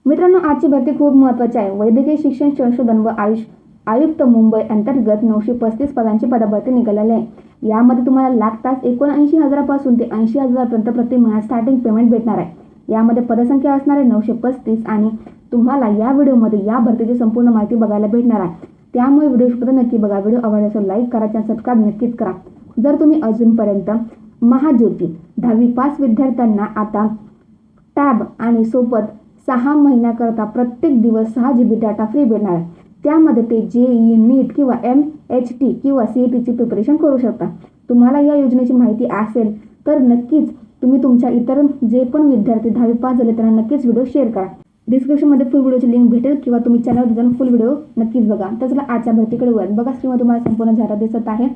मित्रांनो, आजची भरती खूप महत्त्वाची आहे. वैद्यकीय शिक्षण संशोधन व आयुष आयुक्त मुंबई अंतर्गत 935 पदांची पदभरती निघालेली आहे. यामध्ये तुम्हाला लाख तास 79,000 ते 80,000 प्रति महिना स्टार्टिंग पेमेंट भेटणार आहे. यामध्ये पदसंख्या असणार आहे 935 आणि तुम्हाला या व्हिडिओमध्ये या भरतीची संपूर्ण माहिती बघायला भेटणार आहे. त्यामुळे व्हिडिओ नक्की बघा. व्हिडिओ आवडला असेल लाईक करा, चॅनल सबस्क्राईब नक्कीच करा. जर तुम्ही अजूनपर्यंत महाज्योती 10वी पास विद्यार्थ्यांना आता टॅब आणि सोबत 6 महिन्याकरता प्रत्येक दिवस 6 GB डाटा फ्री भेटणार आहे. त्यामध्ये ते JEE, नीट किंवा MHT किंवा CETची प्रिपरेशन करू शकता. तुम्हाला या योजनेची माहिती असेल तर नक्कीच तुम्ही तुमच्या इतर जे पण विद्यार्थी 10वी पास झाले त्यांना नक्कीच व्हिडिओ शेअर करा. डिस्क्रिप्शनमध्ये फुल व्हिडिओची लिंक भेटेल किंवा तुम्ही चॅनलवर जाऊन फुल व्हिडिओ नक्कीच बघा. तर चला आजच्या भरतीकडे वळूया. बघा, स्क्रीनवर तुम्हाला संपूर्ण जाहिरात दिसत आहे.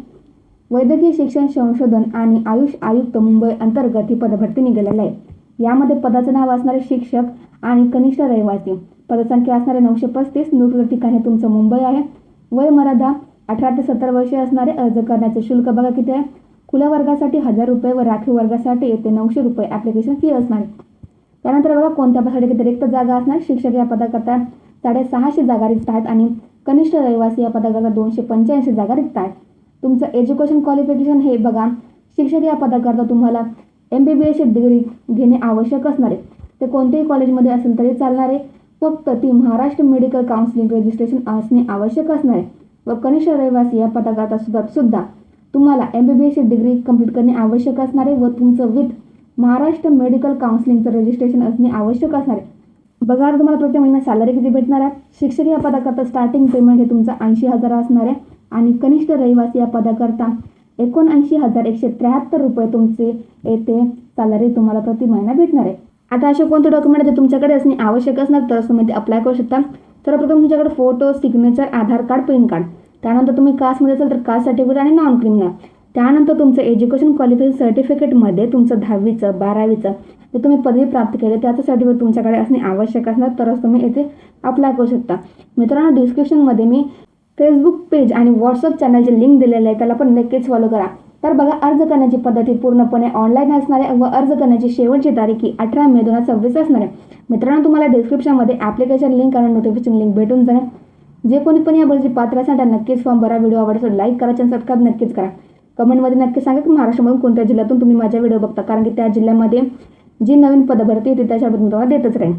वैद्यकीय शिक्षण संशोधन आणि आयुष आयुक्त मुंबई अंतर्गत ही पदभरती निघालेली आहे. यामध्ये पदाचं नाव असणारे शिक्षक आणि कनिष्ठ रहिवासी. पदसंख्या असणारे 935. नोकरीचं ठिकाण हे तुमचं मुंबई आहे. वयमर्यादा 18 ते 70 वर्षे असणारे. अर्ज करण्याचे शुल्क बघा किती आहे. खुल्या वर्गासाठी 1000 रुपये व राखीव वर्गासाठी येते 900 रुपये ॲप्लिकेशन फी असणार आहे. त्यानंतर बघा कोणत्या पदासाठी किती रिक्त जागा असणार. शिक्षक या पदाकरता 650 जागा रिक्त आहेत आणि कनिष्ठ रहिवासी या पदाकरता 285 जागा रिक्त आहेत. तुमचं एज्युकेशन क्वालिफिकेशन हे बघा. शिक्षक या पदाकरता तुम्हाला MBBS डिग्री घेणे आवश्यक असणार आहे. ते कोणत्याही कॉलेजमध्ये असेल तरी चालणार आहे. फक्त ती महाराष्ट्र मेडिकल काउन्सिलिंग रजिस्ट्रेशन असणे आवश्यक असणार आहे. व कनिष्ठ रहिवासी या पदाकरता सुद्धा तुम्हाला MBBS डिग्री कंप्लीट करणे आवश्यक असणार आहे व तुमचं विथ महाराष्ट्र मेडिकल काउन्सिलिंगचं रजिस्ट्रेशन असणे आवश्यक असणार आहे. बघा, तुम्हाला प्रत्येक महिना सॅलरी किती भेटणार आहे. शिक्षक या पदाकरता स्टार्टिंग पेमेंट हे तुमचं 80,000 असणार आहे आणि कनिष्ठ रहिवासी या पदाकरता 79,173 रुपये तुमचे येथे सॅलरी तुम्हाला प्रति महिना भेटणार आहे. आता असे कोणते डॉक्युमेंट ते तुमच्याकडे असणे आवश्यक असणार तर तुम्ही ते अप्लाय करू शकता. सर्वप्रथम तुमच्याकडे फोटो, सिग्नेचर, आधार कार्ड, पॅन कार्ड. त्यानंतर तुम्ही कास्टमध्ये असेल तर कास्ट सर्टिफिकेट आणि नॉन क्रिमिनल. त्यानंतर तुमचं एज्युकेशन क्वालिफिकेशन सर्टिफिकेटमध्ये तुमचं 10वीचं 12वीचं जे तुम्ही पदवी प्राप्त केले त्याचं सर्टिफिकेट तुमच्याकडे असणे आवश्यक असणार तरच तुम्ही येथे अप्लाय करू शकता. मित्रांनो, डिस्क्रिप्शनमध्ये मी फेसबुक पेज आणि व्हॉट्सअप चॅनलची लिंक दिलेली आहे, त्याला पण नक्कीच फॉलो करा. तर बघा, अर्ज करण्याची पद्धती पूर्णपणे ऑनलाईन असणार आहे व अर्ज करण्याची शेवटची तारीख ही 18 मे 2026 असणार आहे. मित्रांनो, तुम्हाला डिस्क्रिप्शनमध्ये ॲप्लिकेशन लिंक आणि नोटिफिकेशन लिंक भेटून जाईल. जे कोणी पण या भरतीची पात्र असेल त्यांना नक्कीच फॉर्म भरा. व्हिडिओ आवडला लाईक करा, चॅनल सबस्क्राईब नक्कीच करा. कमेंटमध्ये नक्की सांगा की महाराष्ट्रामधून कोणत्या जिल्ह्यातून तुम्ही माझ्या व्हिडिओ बघता, कारण की त्या जिल्ह्यामध्ये जी नवीन पदभरती येते त्याच्याबद्दल तुम्हाला देतच राहील.